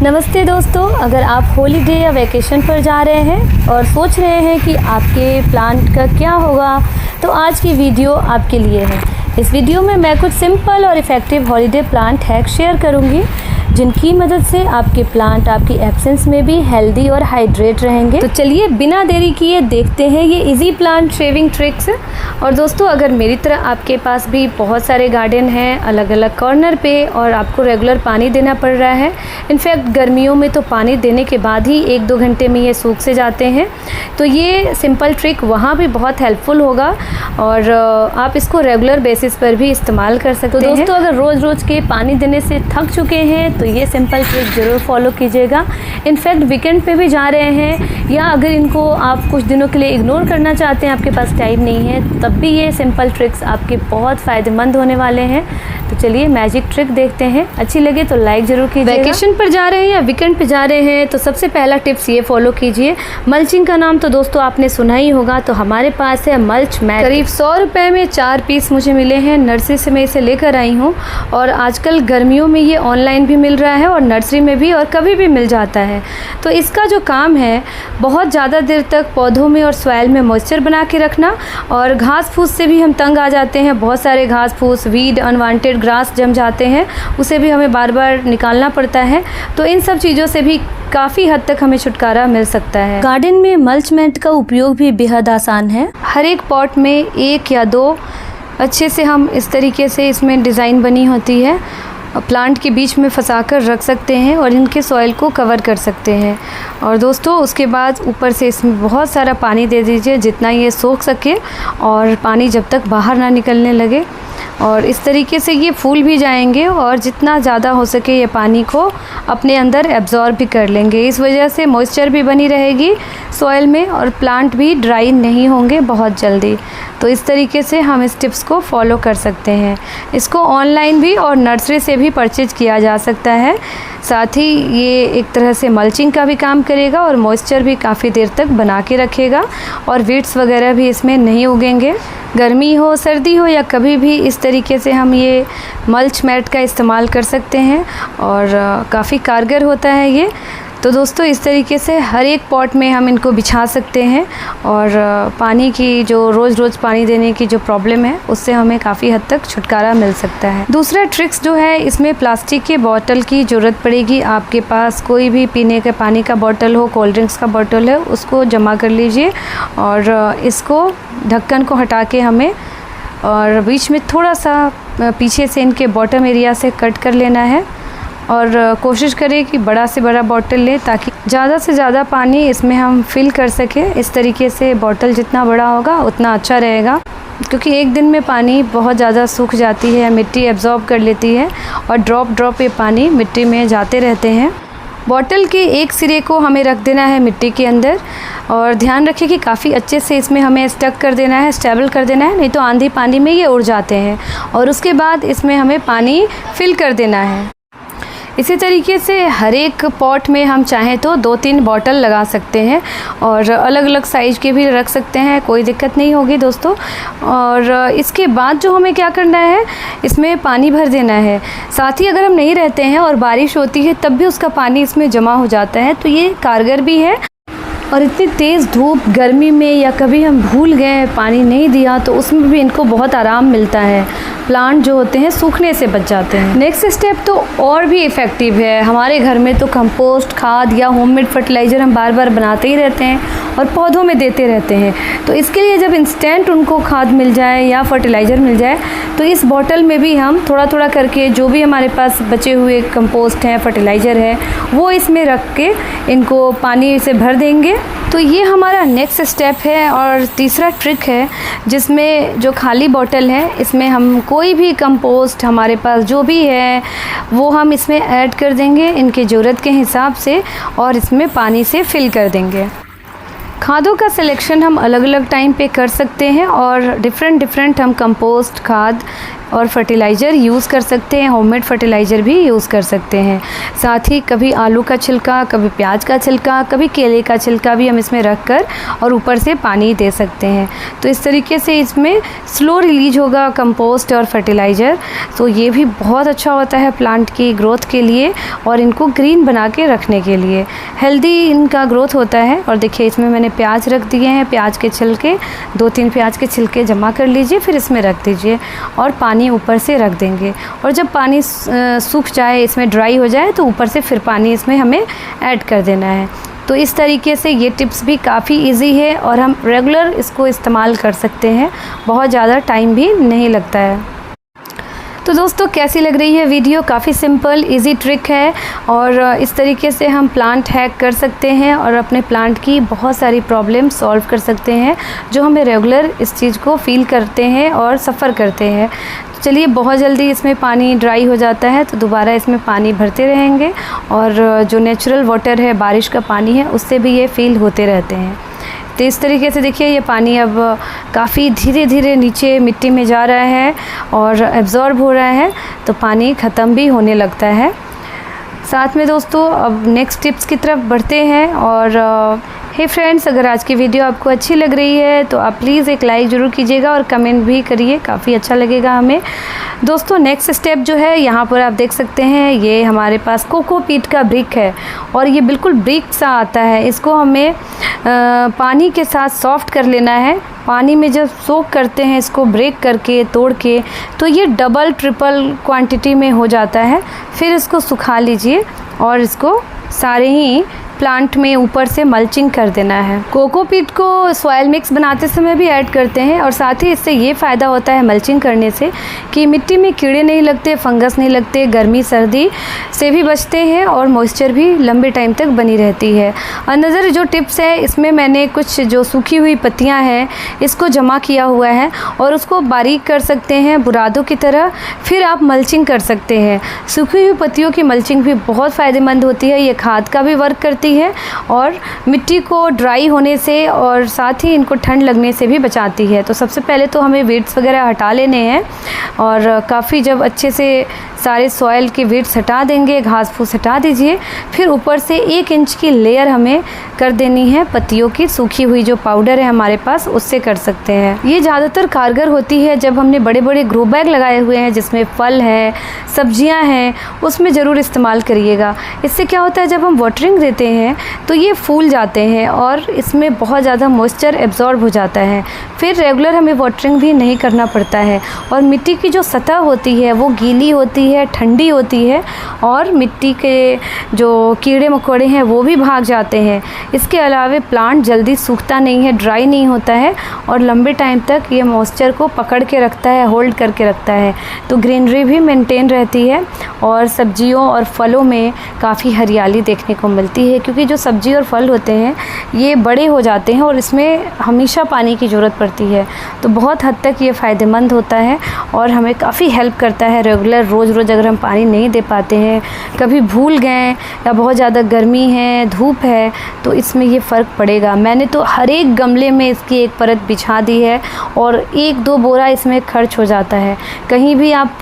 नमस्ते दोस्तों, अगर आप हॉलीडे या वैकेशन पर जा रहे हैं और सोच रहे हैं कि आपके प्लांट का क्या होगा, तो आज की वीडियो आपके लिए है। इस वीडियो में मैं कुछ सिंपल और effective holiday plant hack share करूंगी, जिनकी मदद से आपके प्लांट आपकी एब्सेंस में भी हेल्दी और हाइड्रेट रहेंगे। तो चलिए बिना देरी किए देखते हैं ये इजी प्लांट शेविंग ट्रिक्स। और दोस्तों, अगर मेरी तरह आपके पास भी बहुत सारे गार्डन हैं अलग अलग कॉर्नर पे और आपको रेगुलर पानी देना पड़ रहा है, इनफैक्ट गर्मियों में तो पानी देने के बाद ही 1-2 घंटे में ये सूख से जाते हैं, तो ये सिंपल ट्रिक वहाँ भी बहुत हेल्पफुल होगा और आप इसको रेगुलर बेसिस पर भी इस्तेमाल कर सकते हैं। दोस्तों, अगर रोज़ के पानी देने से थक चुके हैं तो ये सिंपल ट्रिक ज़रूर फॉलो कीजिएगा। इनफैक्ट वीकेंड पे भी जा रहे हैं या अगर इनको आप कुछ दिनों के लिए इग्नोर करना चाहते हैं, आपके पास टाइम नहीं है, तब भी ये सिंपल ट्रिक्स आपके बहुत फ़ायदेमंद होने वाले हैं। तो चलिए मैजिक ट्रिक देखते हैं, अच्छी लगे तो लाइक ज़रूर कीजिएगा। वैकेशन पर जा रहे हैं या वीकेंड पे जा रहे हैं तो सबसे पहला टिप्स ये फॉलो कीजिए। मल्चिंग का नाम तो दोस्तों आपने सुना ही होगा, तो हमारे पास है मल्च मैट। करीब 100 रुपये में 4 पीस मुझे मिले हैं, नर्सरी से मैं इसे लेकर आई हूँ और आजकल गर्मियों में ये ऑनलाइन भी मिल रहा है और नर्सरी में भी और कभी भी मिल जाता है। तो इसका जो काम है, बहुत ज़्यादा देर तक पौधों में और सॉइल में मॉइस्चर बना के रखना। और घास फूस से भी हम तंग आ जाते हैं, बहुत सारे घास फूस, वीड, अनवांटेड ग्रास जम जाते हैं, उसे भी हमें बार बार निकालना पड़ता है। तो इन सब चीज़ों से भी काफ़ी हद तक हमें छुटकारा मिल सकता है। गार्डन में मल्च मैट का उपयोग भी बेहद आसान है। हर एक पॉट में 1 या 2 अच्छे से हम इस तरीके से इसमें डिज़ाइन बनी होती है, प्लांट के बीच में फंसा कर रख सकते हैं और इनके सॉइल को कवर कर सकते हैं। और दोस्तों, उसके बाद ऊपर से इसमें बहुत सारा पानी दे दीजिए, जितना ये सोख सके और पानी जब तक बाहर ना निकलने लगे। और इस तरीके से ये फूल भी जाएंगे और जितना ज़्यादा हो सके ये पानी को अपने अंदर एब्जॉर्ब भी कर लेंगे। इस वजह से मॉइस्चर भी बनी रहेगी सॉइल में और प्लांट भी ड्राई नहीं होंगे बहुत जल्दी। तो इस तरीके से हम इस टिप्स को फॉलो कर सकते हैं। इसको ऑनलाइन भी और नर्सरी से भी परचेज किया जा सकता है। साथ ही ये एक तरह से मल्चिंग का भी काम करेगा और मॉइस्चर भी काफ़ी देर तक बना के रखेगा और वीड्स वगैरह भी इसमें नहीं उगेंगे। गर्मी हो, सर्दी हो या कभी भी इस तरीके से हम ये मल्च मैट का इस्तेमाल कर सकते हैं और काफ़ी कारगर होता है ये। तो दोस्तों, इस तरीके से हर एक पॉट में हम इनको बिछा सकते हैं और पानी की जो रोज़ पानी देने की जो प्रॉब्लम है, उससे हमें काफ़ी हद तक छुटकारा मिल सकता है। दूसरा ट्रिक्स जो है, इसमें प्लास्टिक के बॉटल की ज़रूरत पड़ेगी। आपके पास कोई भी पीने के पानी का बॉटल हो, कोल्ड ड्रिंक्स का बॉटल है, उसको जमा कर लीजिए और इसको ढक्कन को हटा के हमें और बीच में थोड़ा सा पीछे से इनके बॉटम एरिया से कट कर लेना है और कोशिश करें कि बड़ा से बड़ा बॉटल लें ताकि ज़्यादा से ज़्यादा पानी इसमें हम फिल कर सकें। इस तरीके से बॉटल जितना बड़ा होगा उतना अच्छा रहेगा, क्योंकि एक दिन में पानी बहुत ज़्यादा सूख जाती है, मिट्टी एब्जॉर्ब कर लेती है और ड्रॉप ये पानी मिट्टी में जाते रहते हैं। बॉटल के एक सिरे को हमें रख देना है मिट्टी के अंदर और ध्यान रखें कि काफ़ी अच्छे से इसमें हमें स्टक कर देना है, स्टेबल कर देना है, नहीं तो आंधी पानी में ये उड़ जाते हैं। और उसके बाद इसमें हमें पानी फिल कर देना है। इसी तरीके से हर एक पॉट में हम चाहें तो 2-3 बॉटल लगा सकते हैं और अलग अलग साइज़ के भी रख सकते हैं, कोई दिक्कत नहीं होगी दोस्तों। और इसके बाद जो हमें क्या करना है, इसमें पानी भर देना है। साथ ही अगर हम नहीं रहते हैं और बारिश होती है तब भी उसका पानी इसमें जमा हो जाता है, तो ये कारगर भी है। और इतनी तेज़ धूप गर्मी में या कभी हम भूल गए पानी नहीं दिया तो उसमें भी इनको बहुत आराम मिलता है, प्लांट जो होते हैं सूखने से बच जाते हैं। नेक्स्ट स्टेप तो और भी इफ़ेक्टिव है। हमारे घर में तो कंपोस्ट खाद या होममेड फर्टिलाइज़र हम बार बार बनाते ही रहते हैं और पौधों में देते रहते हैं। तो इसके लिए जब इंस्टेंट उनको खाद मिल जाए या फर्टिलाइज़र मिल जाए, तो इस बॉटल में भी हम थोड़ा करके जो भी हमारे पास बचे हुए कंपोस्ट हैं, फर्टिलाइज़र है, वो इसमें रख के इनको पानी से भर देंगे। तो ये हमारा नेक्स्ट स्टेप है। और तीसरा ट्रिक है, जिसमें जो खाली बॉटल है, इसमें हम कोई भी कंपोस्ट हमारे पास जो भी है वो हम इसमें ऐड कर देंगे इनकी ज़रूरत के हिसाब से और इसमें पानी से फिल कर देंगे। खादों का सिलेक्शन हम अलग अलग टाइम पे कर सकते हैं और डिफरेंट हम कंपोस्ट खाद और फर्टिलाइज़र यूज़ कर सकते हैं, होममेड फर्टिलाइज़र भी यूज़ कर सकते हैं। साथ ही कभी आलू का छिलका, कभी प्याज का छिलका, कभी केले का छिलका भी हम इसमें रख कर और ऊपर से पानी दे सकते हैं। तो इस तरीके से इसमें स्लो रिलीज होगा कंपोस्ट और फर्टिलाइज़र, तो ये भी बहुत अच्छा होता है प्लांट की ग्रोथ के लिए और इनको ग्रीन बना के रखने के लिए, हेल्दी इनका ग्रोथ होता है। और देखिए इसमें मैंने प्याज रख दिए हैं, प्याज के छिलके 2-3 प्याज के छिलके जमा कर लीजिए, फिर इसमें रख दीजिए और पानी ऊपर से रख देंगे। और जब पानी सूख जाए, इसमें ड्राई हो जाए, तो ऊपर से फिर पानी इसमें हमें ऐड कर देना है। तो इस तरीके से ये टिप्स भी काफ़ी इजी है और हम रेगुलर इसको इस्तेमाल कर सकते हैं, बहुत ज़्यादा टाइम भी नहीं लगता है। तो दोस्तों कैसी लग रही है वीडियो? काफ़ी सिंपल इजी ट्रिक है और इस तरीके से हम प्लांट हैक कर सकते हैं और अपने प्लांट की बहुत सारी प्रॉब्लम सॉल्व कर सकते हैं जो हमें रेगुलर इस चीज़ को फील करते हैं और सफ़र करते हैं। चलिए बहुत जल्दी इसमें पानी ड्राई हो जाता है तो दोबारा इसमें पानी भरते रहेंगे और जो नेचुरल वाटर है, बारिश का पानी है, उससे भी ये फील होते रहते हैं। तो इस तरीके से देखिए ये पानी अब काफ़ी धीरे धीरे नीचे मिट्टी में जा रहा है और एब्ज़ॉर्ब हो रहा है, तो पानी ख़त्म भी होने लगता है। साथ में दोस्तों अब नेक्स्ट टिप्स की तरफ बढ़ते हैं। और हे फ्रेंड्स, अगर आज की वीडियो आपको अच्छी लग रही है तो आप प्लीज़ एक लाइक ज़रूर कीजिएगा और कमेंट भी करिए, काफ़ी अच्छा लगेगा हमें। दोस्तों नेक्स्ट स्टेप जो है, यहाँ पर आप देख सकते हैं ये हमारे पास कोकोपीट का ब्रिक है और ये बिल्कुल ब्रिक सा आता है। इसको हमें पानी के साथ सॉफ्ट कर लेना है। पानी में जब सोक करते हैं इसको ब्रेक करके, तोड़ के, तो ये डबल ट्रिपल क्वांटिटी में हो जाता है। फिर इसको सुखा लीजिए और इसको सारे ही प्लांट में ऊपर से मल्चिंग कर देना है। कोकोपीट को सॉइल मिक्स बनाते समय भी ऐड करते हैं और साथ ही इससे ये फ़ायदा होता है मल्चिंग करने से कि मिट्टी में कीड़े नहीं लगते, फंगस नहीं लगते, गर्मी सर्दी से भी बचते हैं और मॉइस्चर भी लंबे टाइम तक बनी रहती है। अनदर जो टिप्स है, इसमें मैंने कुछ जो सूखी हुई पत्तियां हैं इसको जमा किया हुआ है और उसको बारीक कर सकते हैं बुरादों की तरह, फिर आप मल्चिंग कर सकते हैं। सूखी हुई पत्तियों की मल्चिंग भी बहुत फ़ायदेमंद होती है, ये खाद का भी वर्क करती है और मिट्टी को ड्राई होने से और साथ ही इनको ठंड लगने से भी बचाती है। तो सबसे पहले तो हमें वीड्स वगैरह हटा लेने हैं और काफ़ी जब अच्छे से सारे सॉइल के वीड्स हटा देंगे, घास फूस हटा दीजिए, फिर ऊपर से 1 इंच की लेयर हमें कर देनी है पत्तियों की। सूखी हुई जो पाउडर है हमारे पास, उससे कर सकते हैं। ये ज़्यादातर कारगर होती है जब हमने बड़े बड़े ग्रो बैग लगाए हुए हैं जिसमें फल है, सब्जियां हैं, उसमें ज़रूर इस्तेमाल करिएगा। इससे क्या होता है, जब हम वाटरिंग देते हैं तो ये फूल जाते हैं और इसमें बहुत ज़्यादा मॉइस्चर एब्जॉर्ब हो जाता है। फिर रेगुलर हमें वाटरिंग भी नहीं करना पड़ता है और मिट्टी की जो सतह होती है वो गीली होती है, ठंडी होती है और मिट्टी के जो कीड़े मकोड़े हैं वो भी भाग जाते हैं। इसके अलावा प्लांट जल्दी सूखता नहीं है, ड्राई नहीं होता है और लंबे टाइम तक ये मॉइस्चर को पकड़ के रखता है, होल्ड करके रखता है। तो ग्रीनरी भी मेंटेन रहती है और सब्जियों और फलों में काफ़ी हरियाली देखने को मिलती है, क्योंकि जो सब्जी और फल होते हैं ये बड़े हो जाते हैं और इसमें हमेशा पानी की ज़रूरत पड़ती है। तो बहुत हद तक ये फ़ायदेमंद होता है और हमें काफ़ी हेल्प करता है। रेगुलर रोज़ अगर हम पानी नहीं दे पाते हैं, कभी भूल गए या बहुत ज़्यादा गर्मी है, धूप है, तो इसमें ये फ़र्क पड़ेगा। मैंने तो हर एक गमले में इसकी एक परत बिछा दी है और 1-2 बोरा इसमें खर्च हो जाता है। कहीं भी आप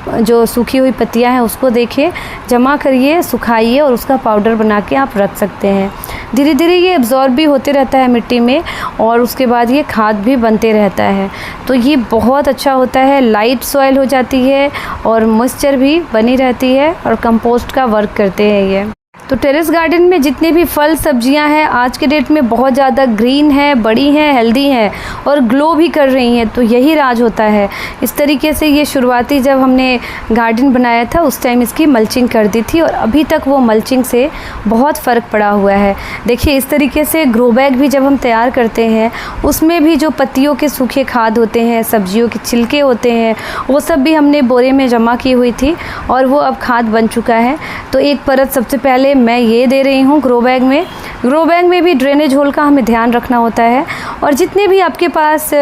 जो सूखी हुई पत्तियां हैं उसको देखिए, जमा करिए, सुखाइए और उसका पाउडर बना के आप रख सकते हैं। धीरे धीरे ये एब्जॉर्ब भी होते रहता है मिट्टी में और उसके बाद ये खाद भी बनते रहता है। तो ये बहुत अच्छा होता है, लाइट सॉइल हो जाती है और मॉइस्चर भी बनी रहती है और कंपोस्ट का वर्क करते हैं ये। तो टेरेस गार्डन में जितने भी फल सब्जियां हैं आज के डेट में बहुत ज़्यादा ग्रीन है, बड़ी हैं, हेल्दी हैं और ग्लो भी कर रही हैं। तो यही राज होता है। इस तरीके से ये शुरुआती जब हमने गार्डन बनाया था उस टाइम इसकी मल्चिंग कर दी थी और अभी तक वो मल्चिंग से बहुत फ़र्क पड़ा हुआ है। देखिए इस तरीके से ग्रो बैग भी जब हम तैयार करते हैं उसमें भी जो पत्तियों के सूखे खाद होते हैं, सब्जियों के छिलके होते हैं, वो सब भी हमने बोरे में जमा की हुई थी और वो अब खाद बन चुका है। तो एक परत सबसे पहले मैं ये दे रही हूँ ग्रो बैग में। ग्रो बैग में भी ड्रेनेज होल का हमें ध्यान रखना होता है और जितने भी आपके पास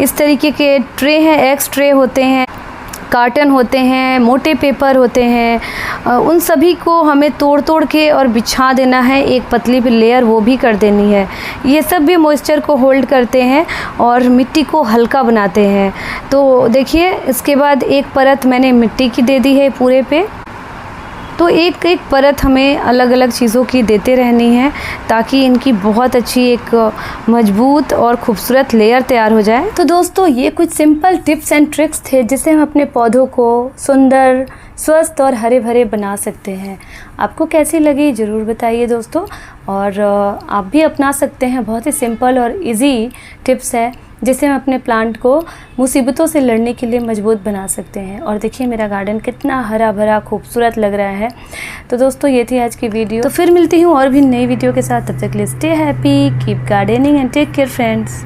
इस तरीके के ट्रे हैं, एक्स ट्रे होते हैं, कार्टन होते हैं, मोटे पेपर होते हैं, उन सभी को हमें तोड़ के और बिछा देना है, एक पतली लेयर वो भी कर देनी है। ये सब भी मॉइस्चर को होल्ड करते हैं और मिट्टी को हल्का बनाते हैं। तो देखिए, इसके बाद एक परत मैंने मिट्टी की दे दी है पूरे पे। तो एक एक परत हमें अलग अलग चीज़ों की देते रहनी है ताकि इनकी बहुत अच्छी एक मजबूत और खूबसूरत लेयर तैयार हो जाए। तो दोस्तों, ये कुछ सिंपल टिप्स एंड ट्रिक्स थे जिससे हम अपने पौधों को सुंदर, स्वस्थ और हरे भरे बना सकते हैं। आपको कैसी लगी ज़रूर बताइए दोस्तों, और आप भी अपना सकते हैं। बहुत ही सिंपल और इजी टिप्स है जिससे हम अपने प्लांट को मुसीबतों से लड़ने के लिए मजबूत बना सकते हैं। और देखिए मेरा गार्डन कितना हरा भरा खूबसूरत लग रहा है। तो दोस्तों, ये थी आज की वीडियो। तो फिर मिलती हूँ और भी नई वीडियो के साथ। तब तक के लिए stay happy, keep gardening and take care friends.